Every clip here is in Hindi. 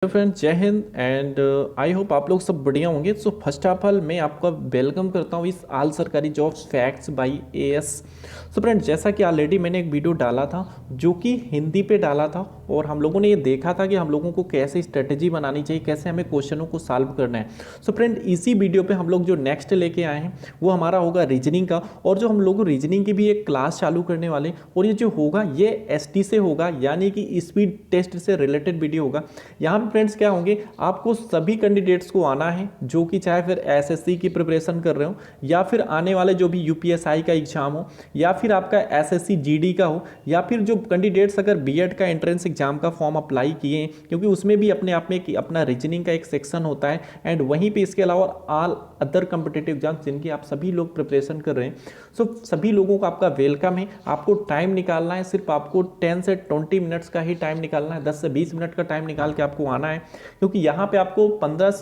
फ्रेंड्स, जय हिंद एंड आई होप आप लोग सब बढ़िया होंगे। सो फर्स्ट ऑफ ऑल मैं आपका वेलकम करता हूँ इस आल सरकारी jobs facts by AS. So friends, जैसा कि ऑलरेडी मैंने एक वीडियो डाला था जो कि हिंदी पे डाला था और हम लोगों ने ये देखा था कि हम लोगों को कैसे स्ट्रेटेजी बनानी चाहिए, कैसे हमें क्वेश्चनों को सॉल्व करना है। सो फ्रेंड, इसी वीडियो पे हम लोग जो नेक्स्ट लेके आए हैं वो हमारा होगा रीजनिंग का, और जो हम लोग रीजनिंग की भी एक क्लास चालू करने वाले, और ये जो होगा ये एसटी से होगा, यानी कि स्पीड टेस्ट से रिलेटेड वीडियो होगा। यहाँ फ्रेंड्स क्या होंगे, आपको सभी कैंडिडेट्स को आना है जो कि चाहे फिर एसएससी की प्रिपरेशन कर रहे हो, या फिर आने वाले जो भी यूपीएसआई का एग्जाम हो, या फिर आपका एसएससी जीडी का हो, या फिर जो कैंडिडेट्स अगर बीएड का एंट्रेंस एग्जाम का फॉर्म अप्लाई किए हैं, क्योंकि उसमें भी अपने आप में अपना रीजनिंग का एक सेक्शन होता है। एंड वहीं पे इसके अलावा ऑल अदर कॉम्पिटिटिव एग्जाम्स जिनकी आप सभी लोग प्रिपरेशन कर रहे हैं, सो सभी लोगों को आपका वेलकम है। आपको टाइम निकालना है, सिर्फ आपको 10 से 20 मिनट्स का ही टाइम निकालना है, 10 से 20 मिनट का टाइम निकाल के आपको आना है, क्योंकि यहाँ पे आपको 10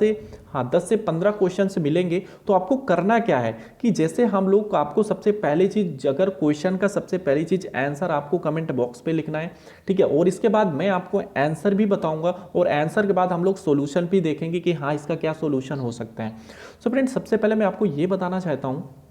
से 15 क्वेश्चन मिलेंगे। तो आपको करना क्या है कि जैसे हम लोग आपको सबसे पहली चीज, अगर क्वेश्चन का सबसे पहली चीज आंसर आपको कमेंट बॉक्स पे लिखना है, ठीक है। और इसके बाद मैं आपको आंसर भी बताऊंगा, और आंसर के बाद हम लोग सॉल्यूशन भी देखेंगे कि हाँ इसका क्या सॉल्यूशन हो सकता है। सो फ्रेंड्स, सबसे पहले मैं आपको ये बताना चाहता हूँ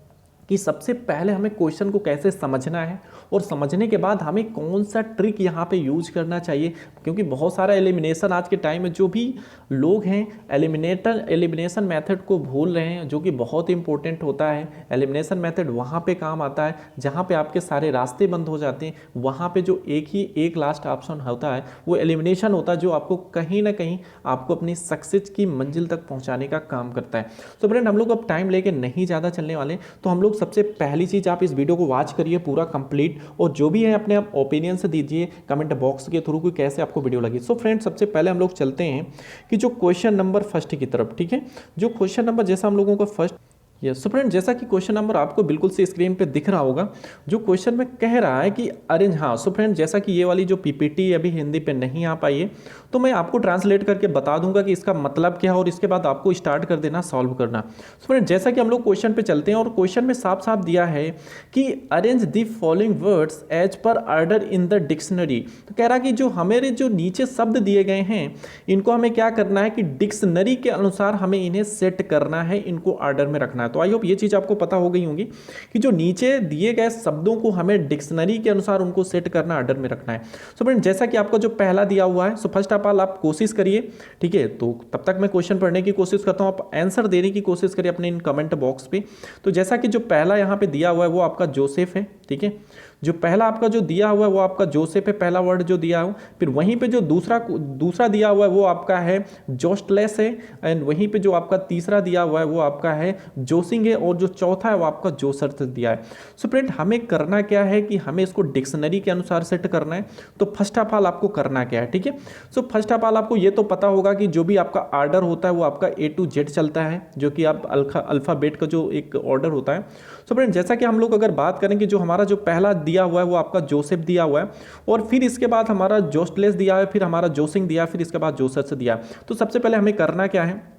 कि सबसे पहले हमें क्वेश्चन को कैसे समझना है, और समझने के बाद हमें कौन सा ट्रिक यहाँ पे यूज करना चाहिए, क्योंकि बहुत सारा एलिमिनेशन आज के टाइम में जो भी लोग हैं एलिमिनेशन मेथड को भूल रहे हैं, जो कि बहुत इंपॉर्टेंट होता है। एलिमिनेशन मेथड वहाँ पे काम आता है जहाँ पे आपके सारे रास्ते बंद हो जाते हैं, वहाँ पे जो एक लास्ट ऑप्शन होता है वो एलिमिनेशन होता है, जो आपको कहीं ना कहीं आपको अपनी सक्सेस की मंजिल तक पहुँचाने का काम करता है। तो फ्रेंड, हम लोग अब टाइम लेके नहीं ज़्यादा चलने वाले, तो हम लोग सबसे पहली चीज, आप इस वीडियो को वॉच करिए पूरा कंप्लीट, और जो भी है अपने आप ओपिनियन से दीजिए कमेंट बॉक्स के थ्रू कि कैसे आपको वीडियो लगी। सो फ्रेंड्स, सबसे पहले हम लोग चलते हैं कि जो क्वेश्चन नंबर फर्स्ट की तरफ, ठीक है। जो क्वेश्चन नंबर जैसा हम लोगों का फर्स्ट, यस। सो फ्रेंड, जैसा कि क्वेश्चन नंबर आपको बिल्कुल से स्क्रीन पे दिख रहा होगा, जो क्वेश्चन में कह रहा है कि अरेंज, हाँ। सो फ्रेंड, जैसा कि ये वाली जो पीपीटी अभी हिंदी पे नहीं आ पाई है, तो मैं आपको ट्रांसलेट करके बता दूंगा कि इसका मतलब क्या है, और इसके बाद आपको स्टार्ट कर देना सॉल्व करना। सो फ्रेंड, जैसा कि हम लोग क्वेश्चन पे चलते हैं, और क्वेश्चन में साफ साफ दिया है कि arrange the following words as per order in the dictionary. तो कह रहा कि जो हमारे जो नीचे शब्द दिए गए हैं, इनको हमें क्या करना है कि डिक्शनरी के अनुसार हमें इन्हें सेट करना है, इनको ऑर्डर में रखना है। तो आई होप ये चीज आपको पता हो गई होगी कि जो नीचे दिए गए शब्दों को हमें डिक्शनरी के अनुसार उनको सेट करना, ऑर्डर में रखना है। सो फ्रेंड, जैसा कि आपका जो पहला दिया हुआ है, सो फर्स्ट ऑफ ऑल आप कोशिश करिए, ठीक है। तो तब तक मैं क्वेश्चन पढ़ने की कोशिश करता हूं, आप आंसर देने की कोशिश करिए अपने इन कमेंट बॉक्स पे। तो जैसा कि जो पहला यहां पे दिया हुआ है वो आपका जोसेफ है, ठीक है। जो पहला आपका जो दिया हुआ है वो आपका जोसेफ है, पहला वर्ड जो दिया हो। फिर वहीं पे जो दूसरा दिया हुआ है वो आपका है जोस्टलेस है, एंड वहीं पे जो आपका तीसरा दिया हुआ है वो आपका है जोसिंग है, और जो चौथा है वो आपका जोसर्थ दिया है। सो फ्रेंड, हमें करना क्या है कि हमें इसको डिक्शनरी के अनुसार सेट करना है। तो फर्स्ट ऑफ ऑल आपको करना क्या है, ठीक है। सो फर्स्ट ऑफ ऑल आपको ये तो पता होगा कि जो भी आपका ऑर्डर होता है वो आपका A to Z चलता है, जो कि आप अल्फाबेट का जो एक ऑर्डर होता है। सो फ्रेंड, जैसा कि हम लोग अगर बात करें कि जो हमारा जो पहला दिया हुआ है वो आपका जोसेफ दिया हुआ है, और फिर इसके बाद हमारा जोस्टलेस दिया है, फिर हमारा जोसिंग दिया है, फिर इसके बाद जोसर्थ दिया। तो सबसे पहले हमें करना क्या है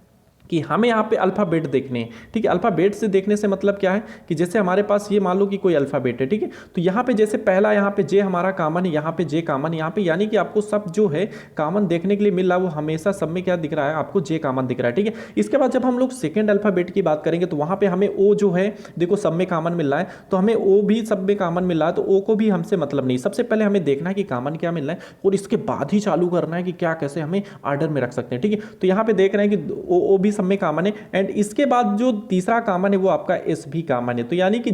कि हमें यहाँ पे अल्फ़ाबेट देखने हैं, ठीक है। अल्फ़ाबेट से देखने से मतलब क्या है कि जैसे हमारे पास ये मान लो कि कोई अल्फ़ाबेट है, ठीक है। तो यहाँ पे जैसे पहला यहाँ पे जे हमारा कॉमन है, यहाँ पे जे कॉमन, यहाँ पे यानी कि आपको सब जो है कॉमन देखने के लिए मिल रहा है, वो हमेशा सब में क्या दिख रहा है, आपको जे कॉमन दिख रहा है, ठीक है। इसके बाद जब हम लोग सेकेंड अल्फ़ाबेट की बात करेंगे तो वहाँ पर हमें ओ जो है, देखो सब में कॉमन मिल रहा है, तो हमें ओ भी सब में कॉमन मिल रहा है, तो ओ को भी हमसे मतलब नहीं। सबसे पहले हमें देखना है कि कॉमन क्या मिल रहा है, और इसके बाद ही चालू करना है कि क्या कैसे हमें ऑर्डर में रख सकते हैं, ठीक है। तो यहाँ पे देख रहे हैं कि ओ भी सब में कॉमन है, एंड इसके बाद जो तीसरा कॉमन है वो आपका एस भी कॉमन है। तो यानी कि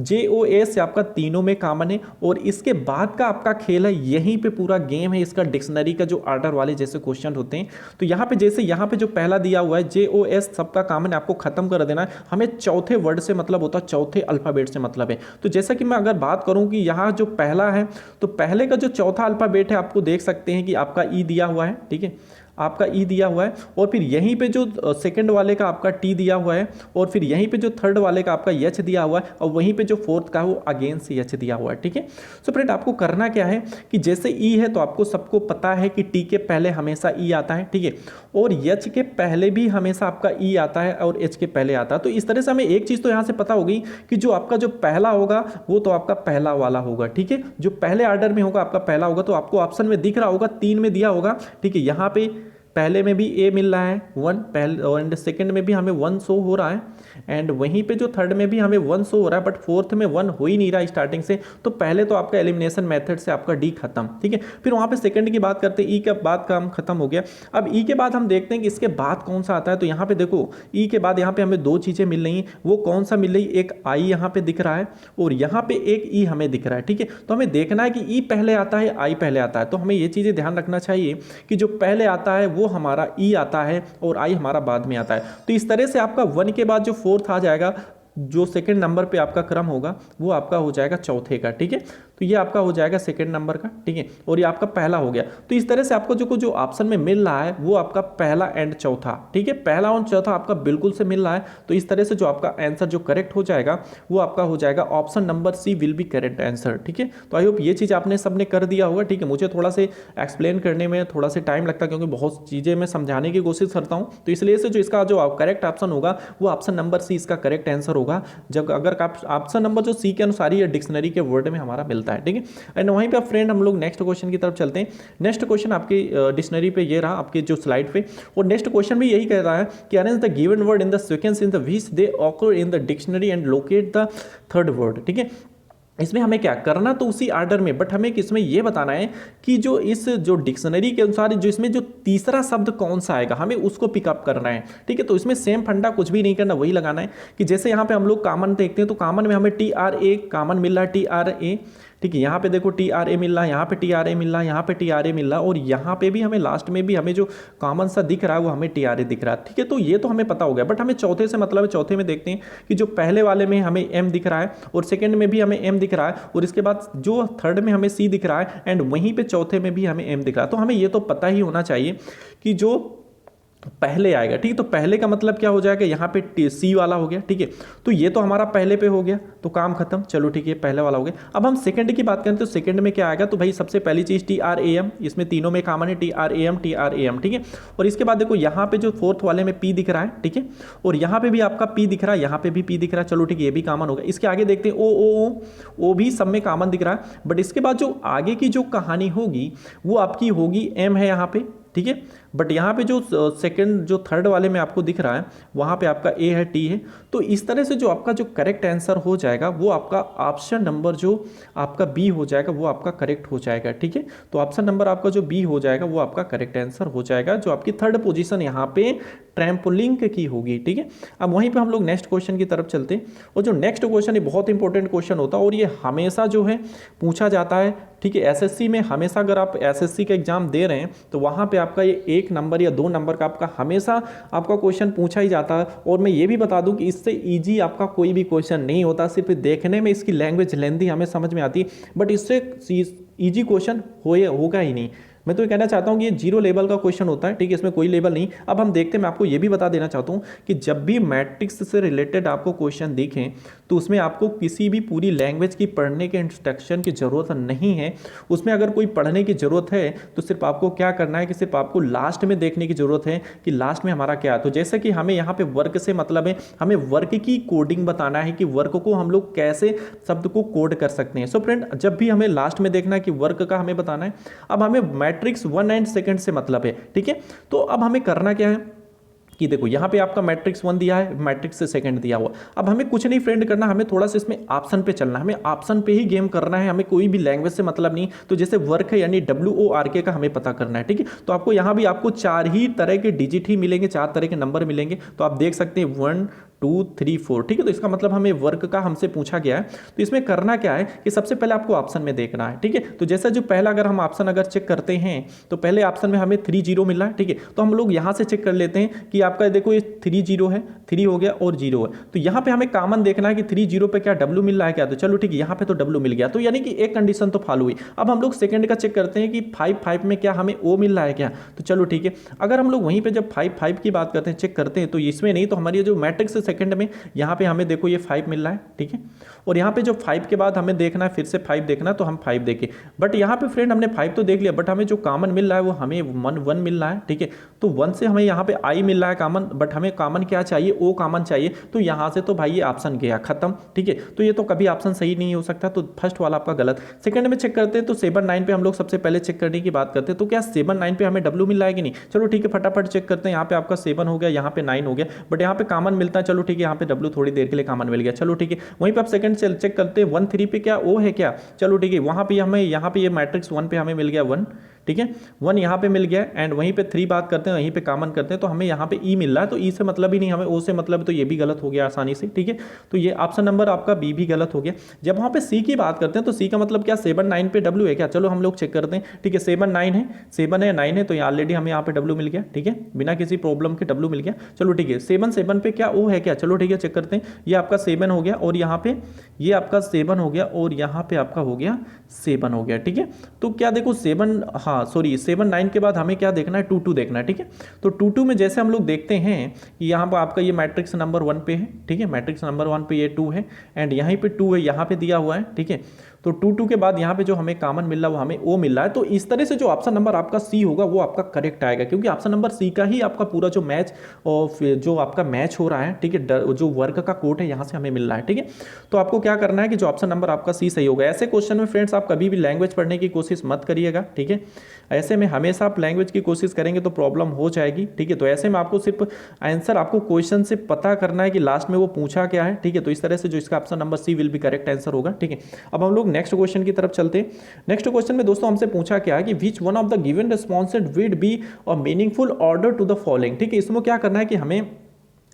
JOS आपका तीनों में कॉमन है, और इसके बाद का आपका खेल है, यहीं पे पूरा गेम है इसका, डिक्शनरी का जो ऑर्डर वाले जैसे क्वेश्चन होते हैं। तो यहाँ पे जैसे यहाँ पे जो पहला दिया हुआ है JOS सबका कॉमन है, आपको खत्म कर देना है। हमें चौथे वर्ड से मतलब होता है, चौथे अल्फाबेट से मतलब है। तो जैसा कि मैं अगर बात करूं कि यहाँ जो पहला है, तो पहले का जो चौथा अल्फाबेट है आपको देख सकते हैं कि आपका ई दिया हुआ है, ठीक है, आपका ई दिया हुआ है, और फिर यहीं पे जो सेकंड वाले का आपका टी दिया हुआ है, और फिर यहीं पे जो थर्ड वाले का आपका एच दिया हुआ है, और वहीं पे जो फोर्थ का है वो अगेन से एच दिया हुआ है, ठीक है। सो फ्रेंड, आपको करना क्या है कि जैसे ई है तो आपको सबको पता है कि टी के पहले हमेशा ई आता है, ठीक है, और एच के पहले भी हमेशा आपका ई आता है, और एच के पहले आता है। तो इस तरह से हमें एक चीज़ तो यहाँ से पता होगी कि जो आपका जो पहला होगा वो तो आपका पहला वाला होगा, ठीक है। जो पहले ऑर्डर में होगा आपका पहला होगा, तो आपको ऑप्शन में दिख रहा होगा 3 में दिया होगा, ठीक है। यहाँ पे पहले में भी ए मिल रहा है 1, पहले एंड सेकंड में भी हमें 1 शो हो रहा है, एंड वहीं पे जो थर्ड में भी हमें 1 शो हो रहा है, बट फोर्थ में 1 हो ही नहीं रहा स्टार्टिंग से। तो पहले तो आपका एलिमिनेशन मेथड से आपका डी खत्म, ठीक है। फिर वहाँ पे सेकंड की बात करते हैं, ई के बाद काम खत्म हो गया। अब ई के बाद हम देखते हैं कि इसके बाद कौन सा आता है। तो यहाँ पे देखो ई के बाद यहाँ पे हमें 2 चीज़ें मिल रही हैं, वो कौन सा मिल रही, एक आई यहाँ पे दिख रहा है और यहाँ पे एक ई हमें दिख रहा है, ठीक है। तो हमें देखना है कि ई पहले आता है, आई पहले आता है। तो हमें ये चीज़ें ध्यान रखना चाहिए कि जो पहले आता है वो हमारा ई आता है और आई हमारा बाद में आता है। तो इस तरह से आपका 1 के बाद जो फोर्थ आ जाएगा, जो सेकंड नंबर पे आपका क्रम होगा वो आपका हो जाएगा चौथे का, ठीक है। तो ये आपका हो जाएगा सेकंड नंबर का, ठीक है, और ये आपका पहला हो गया। तो इस तरह से आपको जो ऑप्शन में मिल रहा है वो आपका पहला एंड चौथा, ठीक है, पहला और चौथा आपका बिल्कुल से मिल रहा है। तो इस तरह से जो आपका आंसर जो करेक्ट हो जाएगा वो आपका हो जाएगा option number C will be correct answer, ठीक है। तो आई होप ये चीज़ आपने सबने कर दिया होगा, ठीक है। मुझे थोड़ा से एक्सप्लेन करने में थोड़ा सा टाइम लगता है क्योंकि बहुत चीज़ें मैं समझाने की कोशिश करता हूँ। तो इसलिए से जो इसका जो करेक्ट ऑप्शन होगा वो ऑप्शन नंबर सी इसका करेक्ट आंसर होगा, जब अगर ऑप्शन नंबर जो सी के अनुसार ही डिक्शनरी के वर्ड में हमारा मिलता है, ठीक है। एंड वहीं पे फ्रेंड हम लोग नेक्स्ट क्वेश्चन की तरफ चलते हैं। नेक्स्ट क्वेश्चन आपकी डिक्शनरी पे ये रहा आपके जो स्लाइड पे, और नेक्स्ट क्वेश्चन भी यही कह रहा है कि arrange the given word in the sequence in the which they occur in the dictionary and locate the third word, ठीक है। इसमें हमें क्या करना तो उसी आर्डर में, बट हमें इसमें यह बताना है कि जो डिक्शनरी के अनुसार जो इसमें जो तीसरा शब्द कौन सा आएगा हमें उसको पिकअप करना है, ठीक है। तो इसमें सेम फंडा कुछ भी नहीं करना, वही लगाना है कि जैसे यहाँ पे हम लोग कॉमन देखते हैं तो कॉमन में हमें TRA कॉमन मिल रहा है, TRA, ठीक है। यहाँ पे देखो TRA मिल रहा है, यहाँ पे TRA मिल रहा है, यहाँ पे TRA मिल रहा है, और यहाँ पे भी हमें लास्ट में भी हमें जो कॉमन सा दिख रहा है वो हमें TRA दिख रहा है, ठीक है। तो ये तो हमें पता हो गया, बट हमें चौथे से मतलब है, चौथे में देखते हैं कि जो पहले वाले में हमें M दिख रहा है और सेकंड में भी हमें M दिख रहा है और इसके बाद जो थर्ड में हमें C दिख रहा है एंड वहीं पे चौथे में भी हमें M दिख रहा है। तो हमें ये तो पता ही होना चाहिए कि जो पहले आएगा, ठीक है। तो पहले का मतलब क्या हो जाएगा, यहाँ पे सी वाला हो गया, ठीक है। तो ये तो हमारा पहले पे हो गया, तो काम खत्म, चलो ठीक है, पहले वाला हो गया। अब हम सेकंड की बात करें तो सेकंड में क्या आएगा, तो भाई सबसे पहली चीज TRAM, इसमें तीनों में कॉमन है TRAM, ठीक है। और इसके बाद देखो यहाँ पे जो फोर्थ वाले में P दिख रहा है, ठीक है, और यहाँ पे भी आपका P दिख रहा है, यहाँ पे भी P दिख रहा है, चलो ठीक है, ये भी कॉमन होगा। इसके आगे देखते हैं O भी सब में कॉमन दिख रहा है, बट इसके बाद जो आगे की जो कहानी होगी वो आपकी होगी M है यहाँ पे, ठीक है। बट यहाँ पे जो सेकंड जो थर्ड वाले में आपको दिख रहा है वहाँ पे आपका A है, T है। तो इस तरह से जो आपका जो करेक्ट आंसर हो जाएगा वो आपका ऑप्शन नंबर जो आपका B हो जाएगा वो आपका करेक्ट हो जाएगा, ठीक है। तो ऑप्शन नंबर आपका जो B हो जाएगा वो आपका करेक्ट आंसर हो जाएगा, जो आपकी थर्ड पोजीशन यहाँ पे ट्रैम्पोलिन की होगी, ठीक है। अब वहीं पे हम लोग नेक्स्ट क्वेश्चन की तरफ चलते हैं, और जो नेक्स्ट क्वेश्चन है बहुत इंपॉर्टेंट क्वेश्चन होता है और ये हमेशा जो है पूछा जाता है, ठीक है। SSC में हमेशा अगर आप SSC का एग्जाम दे रहे हैं तो वहाँ पे आपका ये 1 नंबर या 2 नंबर का आपका हमेशा आपका क्वेश्चन पूछा ही जाता है। और मैं ये भी बता दूं कि इससे इजी आपका कोई भी क्वेश्चन नहीं होता, सिर्फ देखने में इसकी लैंग्वेज लेंथी हमें समझ में आती है, बट इससे इजी क्वेश्चन होगा ही नहीं। मैं तो ये कहना चाहता हूँ कि ये 0 लेवल का क्वेश्चन होता है, ठीक है, इसमें कोई लेवल नहीं। अब हम देखते हैं, मैं आपको ये भी बता देना चाहता हूँ कि जब भी मैट्रिक्स से रिलेटेड आपको क्वेश्चन दिखें तो उसमें आपको किसी भी पूरी लैंग्वेज की पढ़ने के इंस्ट्रक्शन की ज़रूरत नहीं है। उसमें अगर कोई पढ़ने की ज़रूरत है तो सिर्फ आपको क्या करना है कि सिर्फ आपको लास्ट में देखने की ज़रूरत है कि लास्ट में हमारा क्या है। तो जैसे कि हमें यहाँ पे वर्क से मतलब है, हमें वर्क की कोडिंग बताना है कि वर्क को हम लोग कैसे शब्द को कोड कर सकते हैं। सो फ्रेंड, जब भी हमें लास्ट में देखना है कि वर्क का हमें बताना है। अब हमें मैट्रिक्स 1 एंड सेकंड से मतलब है, ठीक है। तो अब हमें करना क्या है कि देखो यहाँ पे आपका मैट्रिक्स 1 दिया है, मैट्रिक्स से सेकंड दिया हुआ। अब हमें कुछ नहीं फ्रेंड करना, हमें थोड़ा सा इसमें ऑप्शन पे चलना है, हमें ऑप्शन पे ही गेम करना है, हमें कोई भी लैंग्वेज से मतलब नहीं। तो जैसे वर्क है यानी WORK का हमें पता करना है, ठीक है। तो आपको यहाँ भी आपको 4 ही तरह के डिजिट ही मिलेंगे, 4 तरह के नंबर मिलेंगे। तो आप देख सकते हैं 1 2 3 4, ठीक है। तो इसका मतलब हमें वर्क का हमसे पूछा गया है। तो इसमें करना क्या है कि सबसे पहले आपको ऑप्शन में देखना है, ठीक है। तो जैसा जो पहला अगर हम ऑप्शन अगर चेक करते हैं तो पहले ऑप्शन में हमें 3 0 मिल रहा है, ठीक है। तो हम लोग यहाँ से चेक कर लेते हैं कि आपका देखो ये 3 0 है, 3 हो गया और 0 है। तो यहाँ पे हमें कॉमन देखना है कि 3 0 पे क्या W मिल रहा है क्या, तो चलो ठीक है, यहाँ पे तो W मिल गया। तो यानी कि एक कंडीशन तो फॉलो हुई। अब हम लोग सेकंड का चेक करते हैं कि 5 5 में क्या हमें O मिल रहा है क्या, तो चलो ठीक है। अगर हम लोग वहीं पे जब 5 5 की बात करते हैं, चेक करते हैं, तो इसमें नहीं, तो हमारी जो मैट्रिक्स से सेकंड में यहाँ पे हमें देखो ये 5 मिल रहा है, ठीक है। और यहाँ पे जो 5 के बाद हमें देखना है फिर से 5 देखना, तो हम 5 देखें। बट यहाँ पे फ्रेंड हमने 5 तो देख लिया, बट हमें जो कॉमन मिल रहा है वो हमें 1 मिल रहा है, ठीक है। तो 1 से हमें यहाँ पे आई मिल रहा है कॉमन, बट हमें कॉमन क्या चाहिए, ओ कॉमन चाहिए। तो यहाँ से तो भाई ये ऑप्शन गया खत्म, ठीक है। तो ये तो कभी ऑप्शन सही नहीं हो सकता, तो फर्स्ट वाला आपका गलत। सेकंड में चेक करते हैं तो 7 9 पे हम लोग सबसे पहले चेक करने की बात करते हैं, तो क्या 7 9 पे हमें डब्ल्यू मिल रहा है कि नहीं। चलो ठीक है, फटाफट चेक करते हैं। यहाँ पे आपका 7 हो गया, यहाँ पे 9 हो गया, बट यहाँ पे कॉमन मिलता है। चलो ठीक है, यहाँ पे डब्ल्यू थोड़ी देर के लिए कॉमन मिल गया, चलो ठीक है। वहीं पे आप सेकंड चेक करते हैं 1 3 पे क्या ओ है क्या, चलो ठीक है। वहाँ पे हमें यहाँ पे ये मैट्रिक्स 1 पे हमें मिल गया 1, ठीक है। 1 यहाँ पे मिल गया, एंड वहीं पे 3 बात करते हैं, वहीं पे कॉमन करते हैं, तो हमें यहाँ पे ई मिल रहा है। तो ई से मतलब ही नहीं, हमें ओ से मतलब, तो ये भी गलत हो गया आसानी से, ठीक है। तो ये ऑप्शन नंबर आपका बी भी गलत हो गया। जब वहाँ पे सी की बात करते हैं तो सी का मतलब क्या, 7 9 पे डब्ल्यू है क्या, चलो हम लोग चेक करते हैं, ठीक है। 7 9 है, 7 है 9 है, तो ऑलरेडी हमें यहाँ पे डब्ल्यू मिल गया, ठीक है, बिना किसी प्रॉब्लम के डब्ल्यू मिल गया। चलो ठीक है, 7 पे क्या ओ है क्या, चलो ठीक है चेक करते हैं। ये आपका 7 हो गया, और यहाँ पे ये आपका 7 हो गया, और यहाँ पे आपका हो गया 7 हो गया, ठीक है। तो क्या देखो 7, हाँ सॉरी 7 9 के बाद हमें क्या देखना है, 2 2 देखना है, ठीक है। तो 2 2 में जैसे हम लोग देखते हैं कि यहाँ पर आपका ये मैट्रिक्स नंबर 1 पे है, ठीक है, मैट्रिक्स नंबर 1 पे ये 2 है, एंड यहीं पे 2 है, यहाँ पे दिया हुआ है, ठीक है। तो 2 2 के बाद यहाँ पे जो हमें कॉमन मिल रहा है वो हमें ओ मिल रहा है। तो इस तरह से जो ऑप्शन नंबर आपका सी होगा वो आपका करेक्ट आएगा, क्योंकि ऑप्शन नंबर सी का ही आपका पूरा जो मैच और जो आपका मैच हो रहा है, ठीक है, जो वर्ग का कोड है यहाँ से हमें मिल रहा है, ठीक है। तो आपको क्या करना है कि जो ऑप्शन नंबर आपका सी सही होगा। ऐसे क्वेश्चन में फ्रेंड्स आप कभी भी लैंग्वेज पढ़ने की कोशिश मत करिएगा, ठीक है। ऐसे में हमेशा आप लैंग्वेज की कोशिश करेंगे तो प्रॉब्लम हो जाएगी, ठीक है। तो ऐसे में आपको सिर्फ आंसर आपको क्वेश्चन से पता करना है कि लास्ट में वो पूछा क्या है, ठीक है। तो इस तरह से जो इसका option number C will be correct answer होगा, ठीक है। अब हम लोग नेक्स्ट क्वेश्चन की तरफ चलते हैं। नेक्स्ट क्वेश्चन में दोस्तों हमसे पूछा क्या है कि which one of the given responses will be a meaningful order to the following, ठीक है। इसमें क्या करना है कि हमें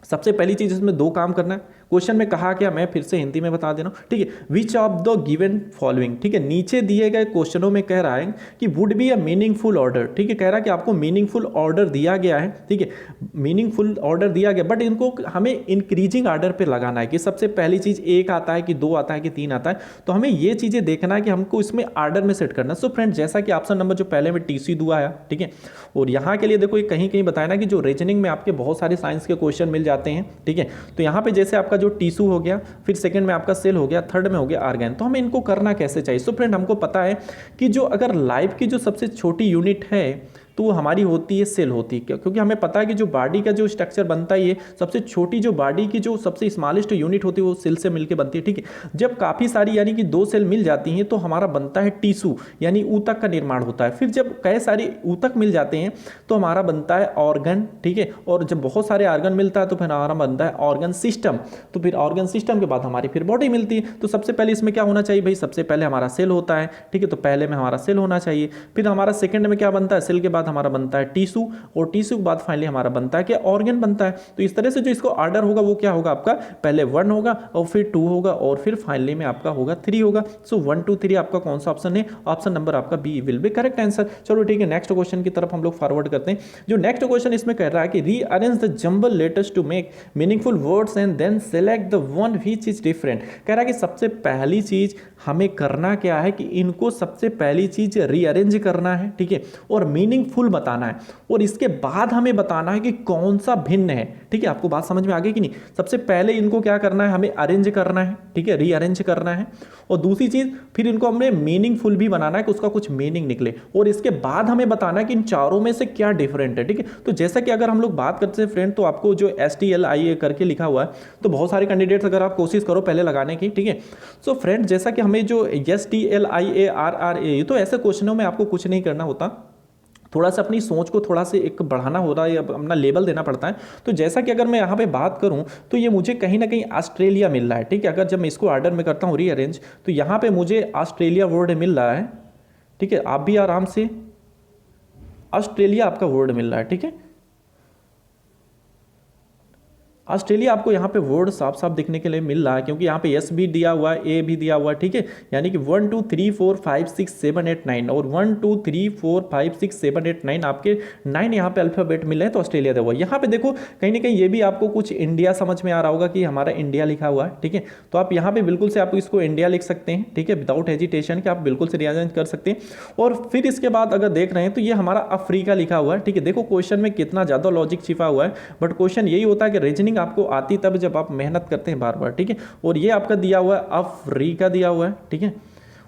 सबसे पहली चीज इसमें 2 काम करना है। क्वेश्चन में कहा क्या, मैं फिर से हिंदी में बता दे रहा हूं, ठीक है। Which of the given following, ठीक है, नीचे दिए गए क्वेश्चनों में कह रहा है कि would be a meaningful order, ठीक है। कह रहा है कि आपको मीनिंगफुल ऑर्डर दिया गया है, ठीक है, मीनिंगफुल ऑर्डर दिया गया, बट इनको हमें इंक्रीजिंग ऑर्डर पे लगाना है कि सबसे पहली चीज 1 आता है कि 2 आता है कि 3 आता है। तो हमें ये चीजें देखना है कि हमको इसमें ऑर्डर में सेट करना है। सो फ्रेंड जैसा कि ऑप्शन नंबर जो पहले में टीसी दुआ आया, ठीक है, और यहाँ के लिए देखो ये कहीं कहीं बताया ना कि जो रीजनिंग में आपके बहुत सारे साइंस के क्वेश्चन मिल जाते हैं, ठीक है। तो यहाँ पे जैसे आपका जो टीसू हो गया, फिर सेकंड में आपका सेल हो गया, थर्ड में हो गया आर्गन। तो हमें इनको करना कैसे चाहिए। सो फ्रेंड हमको पता है कि जो अगर लाइफ की जो सबसे छोटी यूनिट है तो वो हमारी होती है सेल होती है, क्योंकि हमें पता है कि जो बॉडी का जो स्ट्रक्चर बनता है ये सबसे छोटी जो बॉडी की जो सबसे स्मॉलेस्ट यूनिट होती है वो सेल से मिलकर बनती है, ठीक है। जब काफ़ी सारी यानी कि 2 सेल मिल जाती हैं तो हमारा बनता है टिश्यू यानी ऊतक का निर्माण होता है। फिर जब कई सारे ऊतक मिल जाते हैं तो हमारा बनता है ऑर्गन, ठीक है। और जब बहुत सारे ऑर्गन मिलता है तो फिर हमारा बनता है ऑर्गन सिस्टम। तो फिर ऑर्गन सिस्टम के बाद हमारी फिर बॉडी मिलती है। तो सबसे पहले इसमें क्या होना चाहिए भाई, सबसे पहले हमारा सेल होता है, ठीक है। तो पहले में हमारा सेल होना चाहिए, फिर हमारा सेकंड में क्या बनता है, सेल के बाद हमारा बनता है टिश्यू, और टिश्यू के बाद फाइनली हमारा बनता है क्या, ऑर्गन बनता है। तो इस तरह से जो इसको ऑर्डर होगा वो क्या होगा आपका, पहले 1 होगा और फिर 2 होगा और फिर फाइनली में आपका होगा 3 होगा। सो 1 2 3 आपका कौन सा ऑप्शन है, ऑप्शन नंबर आपका B will be correct answer. चलो ठीक है, नेक्स्ट क्वेश्चन की तरफ हम लोग फॉरवर्ड करते हैं। जो नेक्स्ट क्वेश्चन इसमें कह रहा है कि rearrange the jumble letters to make meaningful words and then select the one which is different. कह रहा है कि सबसे पहली चीज हमें करना क्या है कि इनको सबसे पहली चीज रीअरेंज करना है, ठीक है, और मीनिंगफुल बताना है, और इसके बाद हमें बताना है कि कौन सा भिन्न है, ठीक है। आपको बात समझ में आ गई कि नहीं। सबसे पहले इनको क्या करना है, हमें अरेंज करना है, ठीक है, रीअरेंज करना है, और दूसरी चीज फिर इनको हमें मीनिंगफुल भी बनाना है कि उसका कुछ मीनिंग निकले, और इसके बाद हमें बताना है कि इन चारों में से क्या डिफरेंट है, ठीक है। तो जैसा कि अगर हम लोग बात करते हैं फ्रेंड, तो आपको जो STLIA करके लिखा हुआ है, तो बहुत सारे कैंडिडेट्स अगर आप कोशिश करो पहले लगाने की, ठीक है। सो फ्रेंड जैसा कि हमें जो STLIA RRA, तो ऐसे क्वेश्चनों में आपको कुछ नहीं करना होता, थोड़ा सा अपनी सोच को थोड़ा से एक बढ़ाना हो रहा है, अपना लेवल देना पड़ता है। तो जैसा कि अगर मैं यहाँ पे बात करूँ तो ये मुझे कहीं ना कहीं ऑस्ट्रेलिया मिल रहा है, ठीक है। अगर जब मैं इसको ऑर्डर में करता हूँ रीअरेंज, तो यहाँ पे मुझे ऑस्ट्रेलिया वर्ड मिल रहा है, ठीक है। आप भी आराम से ऑस्ट्रेलिया आपका वर्ड मिल रहा है, ठीक है। ऑस्ट्रेलिया आपको यहाँ पे वर्ड साफ साफ दिखने के लिए मिल रहा है, क्योंकि यहाँ पे एस भी दिया हुआ है, ए भी दिया हुआ है, ठीक है। यानी कि 1 2 3 4 5 6 7 8 9 और 1 2 3 4 5 6 7 8 9 आपके 9 यहाँ पे अल्फाबेट मिले हैं, तो ऑस्ट्रेलिया दिया हुआ है। यहाँ पे देखो कहीं ना कहीं ये भी आपको कुछ इंडिया समझ में आ रहा होगा कि हमारा इंडिया लिखा हुआ है, ठीक है। तो आप यहाँ पे बिल्कुल से आप इसको इंडिया लिख सकते हैं, ठीक है, विदाउट हेजिटेशन कि आप बिल्कुल से रीअरेंज कर सकते हैं। और फिर इसके बाद अगर देख रहे हैं तो ये हमारा अफ्रीका लिखा हुआ है, ठीक है। देखो क्वेश्चन में कितना ज़्यादा लॉजिक छिपा हुआ है, बट क्वेश्चन यही होता है कि रीजनिंग स्पेलिंग आपको आती तब जब आप मेहनत करते हैं बार बार, ठीक है। और ये आपका दिया हुआ है अफ्रीका दिया हुआ है, ठीक है।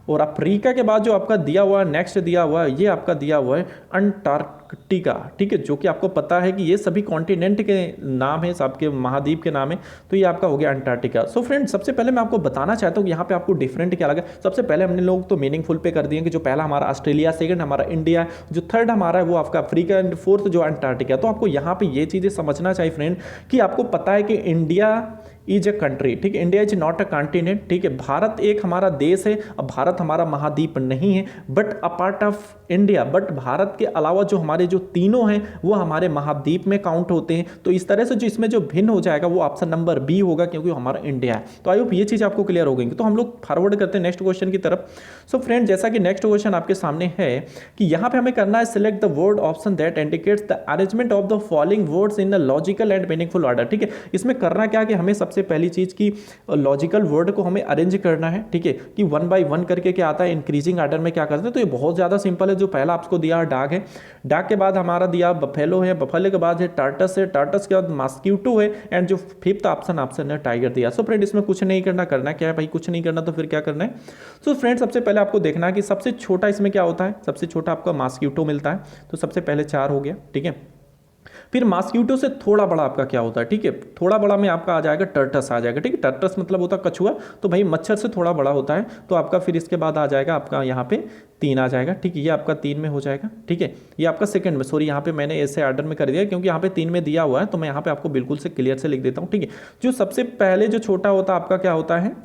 और अफ्रीका के बाद जो आपका दिया हुआ है नेक्स्ट दिया हुआ है, ये आपका दिया हुआ है अंटार्कटिका, ठीक है, जो कि आपको पता है कि ये सभी कॉन्टिनेंट के नाम है, सबके महाद्वीप के नाम है, तो ये आपका हो गया अंटार्कटिका। सो फ्रेंड, सबसे पहले मैं आपको बताना चाहता हूँ कि यहाँ पे आपको डिफरेंट क्या लगा। सबसे पहले हमने लोग तो मीनिंगफुल पे कर दिए कि जो पहला हमारा ऑस्ट्रेलिया, सेकंड हमारा इंडिया, जो थर्ड हमारा है वो आपका अफ्रीका, एंड फोर्थ जो अंटार्कटिका। तो आपको यहाँ पे ये चीज़ें समझना चाहिए फ्रेंड कि आपको पता है कि इंडिया इज ए कंट्री, ठीक है, India is not a continent, ठीक है। भारत एक हमारा देश है, अब भारत हमारा महाद्वीप नहीं है, but a part of India, but Bharat के अलावा जो हमारे जो तीनों हैं वो हमारे महाद्वीप में काउंट होते हैं। तो इस तरह से जो इसमें जो भिन्न हो जाएगा वो ऑप्शन नंबर बी होगा, क्योंकि हमारा इंडिया है। तो आई होप ये चीज़ आपको क्लियर हो गई। तो हम लोग फॉरवर्ड करते हैं नेक्स्ट क्वेश्चन की तरफ। सो फ्रेंड, जैसा कि नेक्स्ट क्वेश्चन आपके सामने है कि यहाँ पे हमें करना है select the word option that indicates the arrangement of the following words in a logical and meaningful order, ठीक है। इसमें करना क्या कि हमें सबसे पहली चीज की लॉजिकल वर्ड को हमें अरेंज करना है, ठीक है, कि 1 बाय 1 करके क्या आता है, इंक्रीजिंग ऑर्डर में क्या करते हैं। तो ये बहुत ज्यादा सिंपल है। जो पहला आपको दिया डॉग है, डॉग के बाद हमारा दिया बफेलो है, बफेलो के बाद है टार्टस है, टार्टस के बाद मॉस्किटो है, एंड जो फिफ्थ ऑप्शन है टाइगर दिया। सो फ्रेंड, इसमें कुछ नहीं करना क्या है भाई, कुछ नहीं करना, तो फिर क्या करना है। सो फ्रेंड, सबसे पहले आपको देखना है कि सबसे छोटा इसमें क्या होता है, सबसे छोटा आपका मॉस्किटो मिलता है, तो सबसे पहले 4 हो गया, ठीक है। फिर मॉस्किटो से थोड़ा बड़ा आपका क्या होता है, ठीक है, थोड़ा बड़ा में आपका आ जाएगा टर्टस आ जाएगा, ठीक है। टर्टस मतलब होता है कछुआ, तो भाई मच्छर से थोड़ा बड़ा होता है, तो आपका फिर इसके बाद आ जाएगा आपका यहाँ पे 3 आ जाएगा, ठीक है, ये आपका 3 में हो जाएगा, ठीक है। ये आपका सेकंड में, सॉरी यहाँ पे मैंने ऐसे ऑर्डर में कर दिया क्योंकि यहाँ पे 3 में दिया हुआ है, तो मैं यहाँ पे आपको बिल्कुल से क्लियर से लिख देता हूँ, ठीक है। जो सबसे पहले जो छोटा होता है आपका क्या होता है,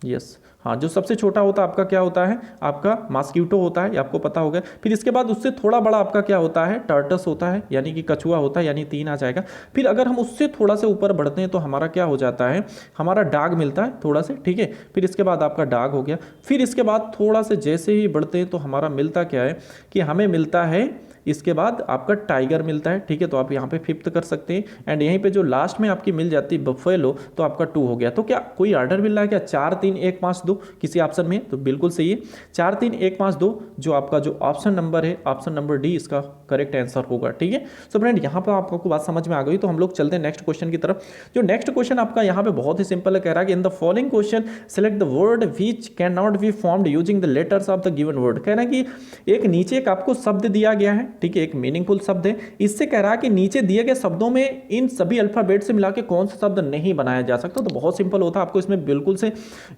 यस, हाँ, जो सबसे छोटा होता है आपका क्या होता है, आपका मॉस्किटो होता है, ये आपको पता होगा। फिर इसके बाद उससे थोड़ा बड़ा आपका क्या होता है, टर्टस होता है, यानी कि कछुआ होता है, यानी 3 आ जाएगा। फिर अगर हम उससे थोड़ा से ऊपर बढ़ते हैं तो हमारा क्या हो जाता है, हमारा डॉग मिलता है थोड़ा से, ठीक है। फिर इसके बाद आपका डॉग हो गया। फिर इसके बाद थोड़ा से जैसे ही बढ़ते हैं तो हमारा मिलता क्या है कि हमें मिलता है इसके बाद आपका टाइगर मिलता है, ठीक है। तो आप यहाँ पे 5th कर सकते हैं, एंड यहीं पे जो लास्ट में आपकी मिल जाती है बफेलो, तो आपका 2 हो गया। तो क्या कोई ऑर्डर मिल रहा है क्या, 4 3 1 5 2 किसी ऑप्शन में, तो बिल्कुल सही है 4 3 1 5 2 जो आपका जो ऑप्शन नंबर है, ऑप्शन नंबर डी इसका करेक्ट आंसर होगा, ठीक है। सो फ्रेंड, यहाँ पर आपको बात समझ में आ गई, तो हम लोग चलते हैं नेक्स्ट क्वेश्चन की तरफ। जो नेक्स्ट क्वेश्चन आपका यहाँ पे बहुत ही सिंपल है, कह रहा है कि in the following question select the word which can not be formed using the letters of the given word. कह रहा है कि एक नीचे एक आपको शब्द दिया गया है, ठीक है, एक मीनिंगफुल शब्द है। इससे कह रहा है कि नीचे दिए गए शब्दों में इन सभी अल्फाबेट से मिला के कौन सा शब्द नहीं बनाया जा सकता। तो बहुत सिंपल होता है, आपको इसमें बिल्कुल से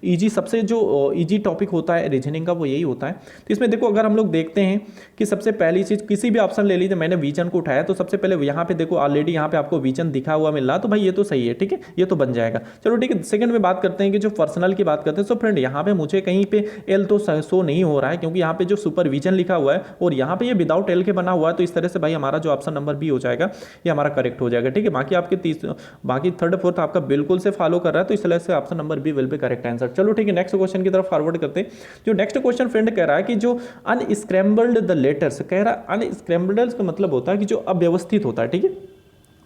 इजी, सबसे जो इजी टॉपिक होता है रीजनिंग का वो यही होता है। तो इसमें देखो, अगर हम लोग देखते हैं कि सबसे पहली चीज किसी भी ऑप्शन ले लीजिए, मैंने विजन को उठाया तो सबसे पहले यहाँ पे देखो ऑलरेडी यहाँ पे आपको विजन दिखा हुआ मिल रहा, तो भाई ये तो सही है, ठीक है, ये तो बन जाएगा। चलो ठीक है, सेकंड में बात करते हैं कि जो पर्सनल की बात करते हैं। सो फ्रेंड, यहाँ पे मुझे कहीं पे एल तो शो नहीं हो रहा है, क्योंकि यहाँ पे जो सुपरविजन लिखा हुआ है और यहाँ पे ये विदाउट एल के बना हुआ है, तो इस तरह से भाई हमारा जो ऑप्शन नंबर बी हो जाएगा ये हमारा करेक्ट हो जाएगा, ठीक है। बाकी आपके बाकी थर्ड फोर्थ आपका बिल्कुल से फॉलो कर रहा है, तो इस तरह से option number B will be correct answer. चलो ठीक है, नेक्स्ट क्वेश्चन की तरफ फॉरवर्ड करते हैं। जो नेक्स्ट क्वेश्चन फ्रेंड कह रहा है कि जो अनस्क्रैम्बल्ड द लेटर्स, कह रहा है अनस्क्रैम्बल्ड का मतलब होता है कि जो अव्यवस्थित होता है, ठीक है।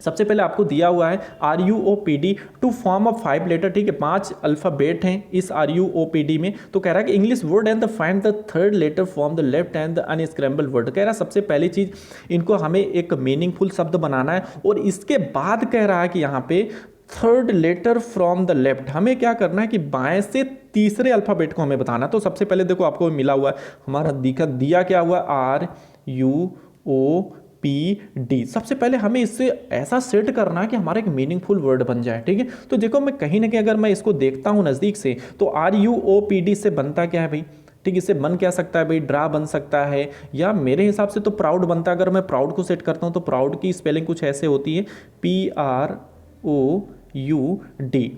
सबसे पहले आपको दिया हुआ है RUOPD to form of 5 letter, ठीक है, 5 अल्फाबेट हैं इस RUOPD में। तो कह रहा है कि English word and the find the third letter from the left end the unscramble word. कह रहा है सबसे पहली चीज इनको हमें एक मीनिंगफुल शब्द बनाना है, और इसके बाद कह रहा है कि यहाँ पे third letter from the left हमें क्या करना है कि बाएं से तीसरे अल्फाबेट को हमें बताना। तो सबसे पहले देखो आपको मिला हुआ है, हमारा दिया क्या हुआ, RUOPD। सबसे पहले हमें इससे ऐसा सेट करना है कि हमारा एक मीनिंगफुल वर्ड बन जाए, ठीक है। तो देखो मैं कहीं ना कहीं अगर मैं इसको देखता हूं नजदीक से, तो RUOPD से बनता क्या है भाई, ठीक, इससे बन क्या सकता है भाई, ड्रा बन सकता है, या मेरे हिसाब से तो प्राउड बनता है। अगर मैं प्राउड को सेट करता हूं तो प्राउड की स्पेलिंग कुछ ऐसे होती है, PROUD।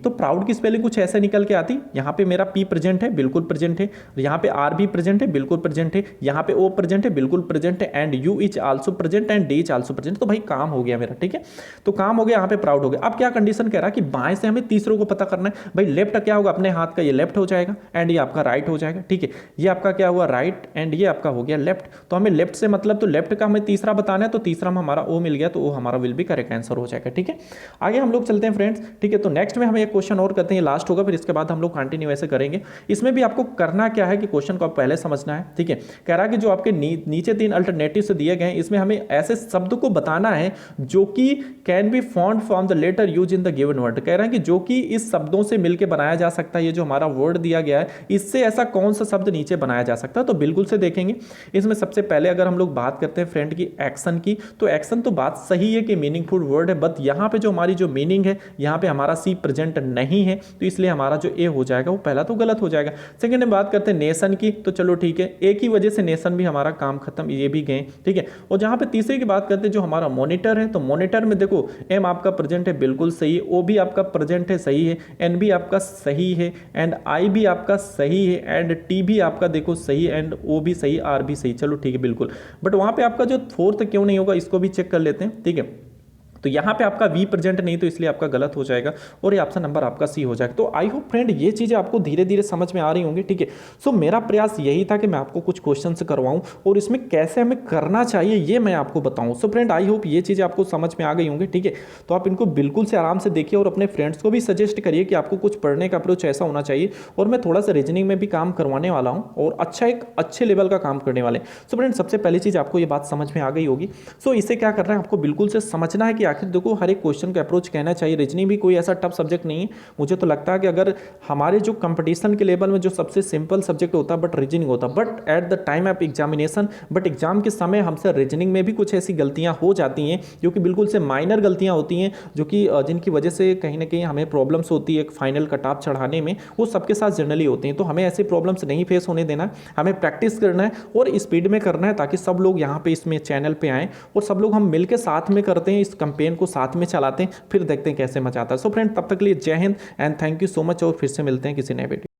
तो प्राउड की स्पेलिंग कुछ ऐसे निकल के आती, यहाँ पे मेरा P प्रेजेंट है, बिल्कुल प्रेजेंट है, यहाँ पे R भी प्रेजेंट है, बिल्कुल प्रेजेंट है, यहाँ पे O प्रेजेंट है, बिल्कुल प्रेजेंट है, and U is also present and D is also present. तो भाई काम हो गया मेरा, ठीक है, तो काम हो गया, यहाँ पे प्राउड हो गया। अब क्या कंडीशन कह रहा है कि बाएं से हमें तीसरों को पता करना है। भाई लेफ्ट क्या होगा, अपने हाथ का ये लेफ्ट हो जाएगा, एंड ये आपका राइट हो जाएगा, ठीक है। ये आपका क्या हुआ, राइट, एंड ये आपका हो गया लेफ्ट। तो हमें लेफ्ट से मतलब, तो लेफ्ट का हमें तीसरा बताना है, तो तीसरा में हमारा O मिल गया, तो वो हमारा विल बी करेक्ट आंसर हो जाएगा, ठीक है। आगे हम लोग चलते हैं फ्रेंड्स। ठीक है। तो नेक्स्ट में हम एक क्वेश्चन और करते हैं, लास्ट होगा, फिर इसके बाद हम लोग कंटिन्यू ऐसे करेंगे। इसमें भी आपको करना क्या है कि क्वेश्चन को आप पहले समझना है, ठीक है। कह रहा है कि जो आपके नीचे 3 अल्टरनेटिव से दिए गए हैं, इसमें हमें ऐसे शब्द को बताना है जो कि can be found from the letter use in the given word. कह रहा है कि जो कि इस शब्दों से मिलकर बनाया जा सकता है, ये जो हमारा वर्ड दिया गया है इससे ऐसा कौन सा शब्द नीचे बनाया जा सकता है। तो बिल्कुल से देखेंगे। इसमें सबसे पहले अगर हम लोग बात करते हैं फ्रेंड की एक्शन की, तो एक्शन तो बात सही है कि मीनिंगफुल वर्ड है, बट यहाँ पे जो हमारी जो मीनिंग है, यहाँ पे हमारा सी प्रेजेंट नहीं है, तो इसलिए हमारा जो ए हो जाएगा वो पहला तो गलत हो जाएगा। सेकंड में बात करते हैं नेशन की, तो चलो ठीक है, एक ही वजह से नेशन भी हमारा काम खत्म, ये भी गए, ठीक है। और जहां पे तीसरे की बात करते हैं जो हमारा मॉनिटर है, तो मॉनिटर में देखो एम आपका प्रेजेंट है, बिल्कुल सही है, ओ भी आपका प्रेजेंट है, सही है, एन भी आपका सही है, एंड आई भी आपका सही है, एंड टी भी आपका देखो सही, एंड ओ भी सही, आर भी सही, चलो ठीक है बिल्कुल। बट वहां पे आपका जो फोर्थ क्यों नहीं होगा, इसको भी चेक कर लेते हैं, ठीक है। तो यहाँ पे आपका वी प्रेजेंट नहीं, तो इसलिए आपका गलत हो जाएगा और ये ऑप्शन नंबर आपका सी हो जाएगा। तो आई होप फ्रेंड ये चीज़ें आपको धीरे धीरे समझ में आ रही होंगी, ठीक है। सो मेरा प्रयास यही था कि मैं आपको कुछ क्वेश्चन करवाऊं और इसमें कैसे हमें करना चाहिए ये मैं आपको बताऊं। सो फ्रेंड आई होप ये चीज़ें आपको समझ में आ गई होंगी, ठीक है। तो आप इनको बिल्कुल से आराम से देखिए और अपने फ्रेंड्स को भी सजेस्ट करिए कि आपको कुछ पढ़ने का अप्रोच ऐसा होना चाहिए। और मैं थोड़ा सा रीजनिंग में भी काम करवाने वाला हूँ और एक अच्छे लेवल का काम करने वाले। सो फ्रेंड सबसे पहली चीज़ आपको ये बात समझ में आ गई होगी। सो इसे क्या करना है, आपको बिल्कुल से समझना है कि आखिर देखो हर एक क्वेश्चन का अप्रोच कहना चाहिए। रीजनिंग भी कोई ऐसा टफ सब्जेक्ट नहीं है। मुझे तो लगता है कि अगर हमारे जो कंपटीशन के लेवल में जो सबसे सिंपल सब्जेक्ट होता है बट रीजनिंग होता, but at the time of examination, but exam के समय हमसे रीजनिंग में भी कुछ ऐसी गलतियां हो जाती हैं जो कि बिल्कुल से माइनर गलतियां होती हैं, जो कि जिनकी वजह से कहीं ना कहीं हमें प्रॉब्लम्स होती है एक फाइनल कट ऑफ चढ़ाने में, वो सबके साथ जनरली होती हैं। तो हमें ऐसे प्रॉब्लम्स नहीं फेस होने देना, हमें प्रैक्टिस करना है और स्पीड में करना है ताकि सब लोग यहाँ पे इसमें चैनल पे आएँ और सब लोग हम मिलकर साथ में करते हैं, इस कैंपेन को साथ में चलाते हैं, फिर देखते हैं कैसे मचा आता है। सो फ्रेंड तब तक के लिए जय Hind and thank you so much और फिर से मिलते हैं किसी नए वीडियो।